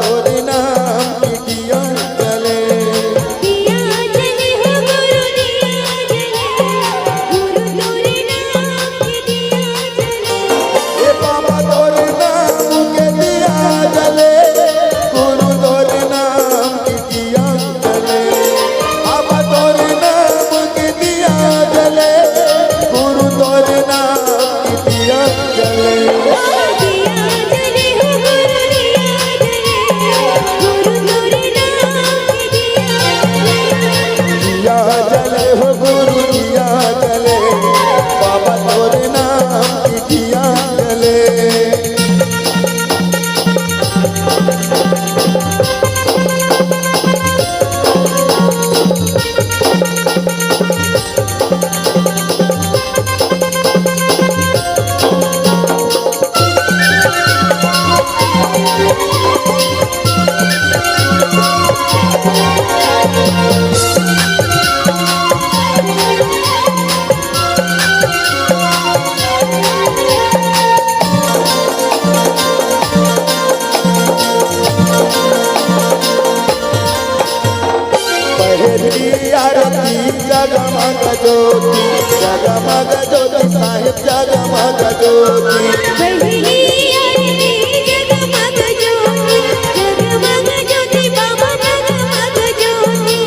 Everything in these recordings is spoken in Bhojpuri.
तोर नाम की दिया जले दिया जले हो गुरु दिया जले गुरु तोरे नाम की दिया जले ए बाबा तोर नाम के दिया जले गुरु तोर नाम की दिया जले बाबा तोर नाम के दिया जले गुरु तोर नाम की दिया जले दिया जले हो गुरु दिया जले गुरु तोरे नाम की दिया जले दिया जले हो गुरु दिया जले बाबा तोर नाम की दिया जले पहली आरती जगमग ज्योति साहिब जगमग ज्योति पहली आरती जगमग ज्योति बाबा जगमग ज्योति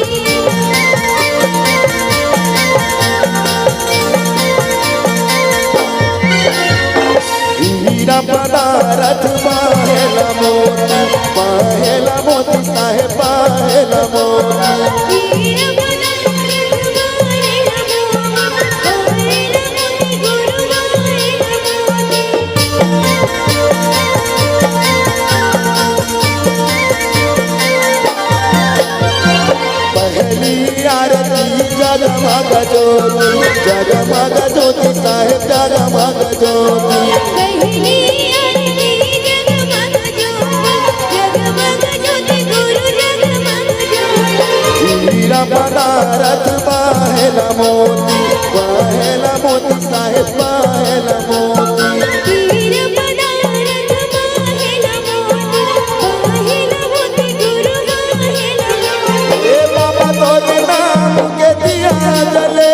हीरा पदारथ पाहेला मोती साहेब पाहेला मोती हीरा पदारथ मारेला मोती गुरु मारेला मोती पहली आरती जगमग ज्योति साहेब जगमग ज्योति पहली आरती जगमग ज्योति गुरु जगमग ज्योति हीरा पदारथ पाहेला मोती साहेब पाहेला मोती हीरा पदारथ मारेला मोती गुरु मारेला मोती ए बाबा तोर नाम के दिया जले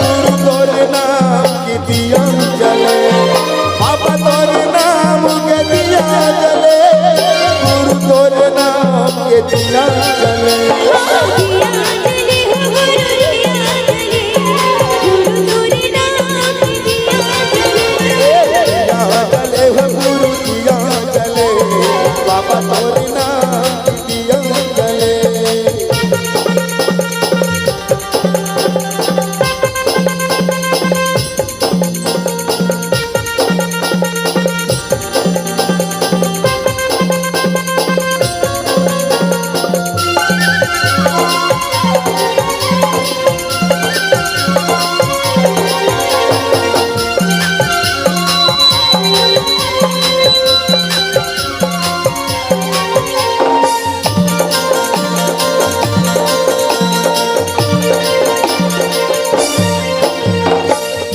गुरु तोर नाम की दिया जले बाबा तोर नाम के दिया जले गुरु तोर नाम के दिया जले दिया जले हो गुरु दिया जले गुरु तोरे नाम की दिया जले दिया जले हो गुरु दिया जले बाबा तोर नाम की दिया जले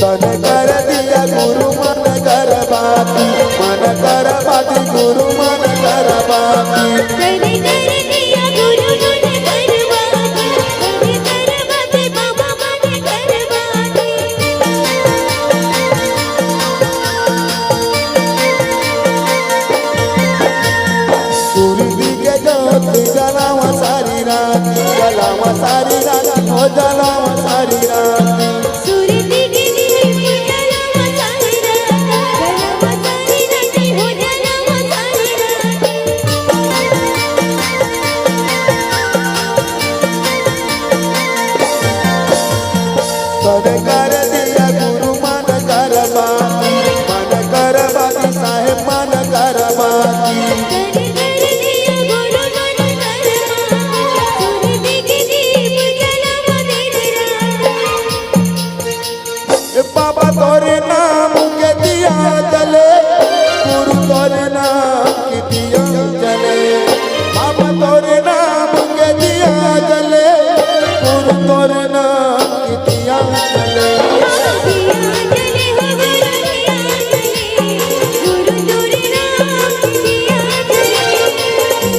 तन कर दिया गुरु मन कर बाती गुरु मन कर बाती तने कर दिया गुरु मन करवाती तने करवाते बाबा मन करवाती सूरज के जोत जलावा सारी रात हो जलावा सारी रात सूरज की दीप जलावा सारी रात हो जलावा सारी रात तन कर दिया गुरु मन कर बाती साहेब मन कर बाती तने कर दिया गुरु मन करवाती सूरज की दीप जलावा दिन रात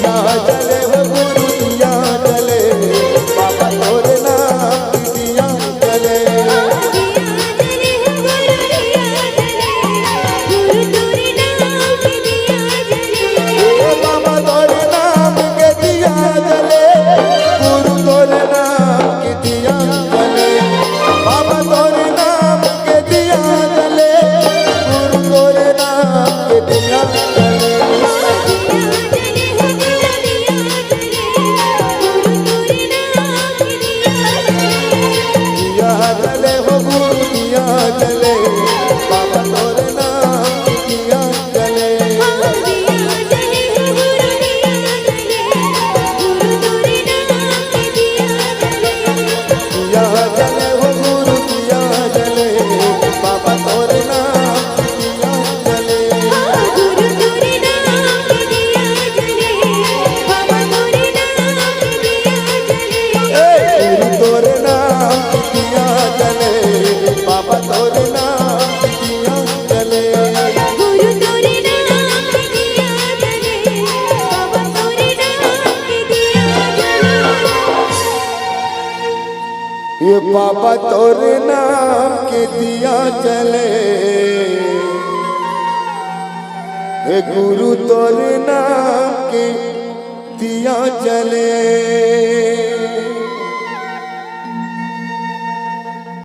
दिया जले हो गुरु दिया जले बाबा तोरे नाम की दिया जले बाबा तोरे नाम के दिया जले गुरु तोरे नाम की दिया जले बाबा तोरे नाम के दिया जले गुरु तोरे नाम के दिया जले दिया जले हो गुरु दिया जले बाबा तोरे नाम की दिया जले दिया जले हो गुरु दिया जले बाबा तोरे नाम की दिया जले गुरु तोरे नाम की दिया जले बाबा तोरे नाम की दिया जले ये बाबा तोरे नाम के दिया जले हे गुरु तोरे नाम के दिया जले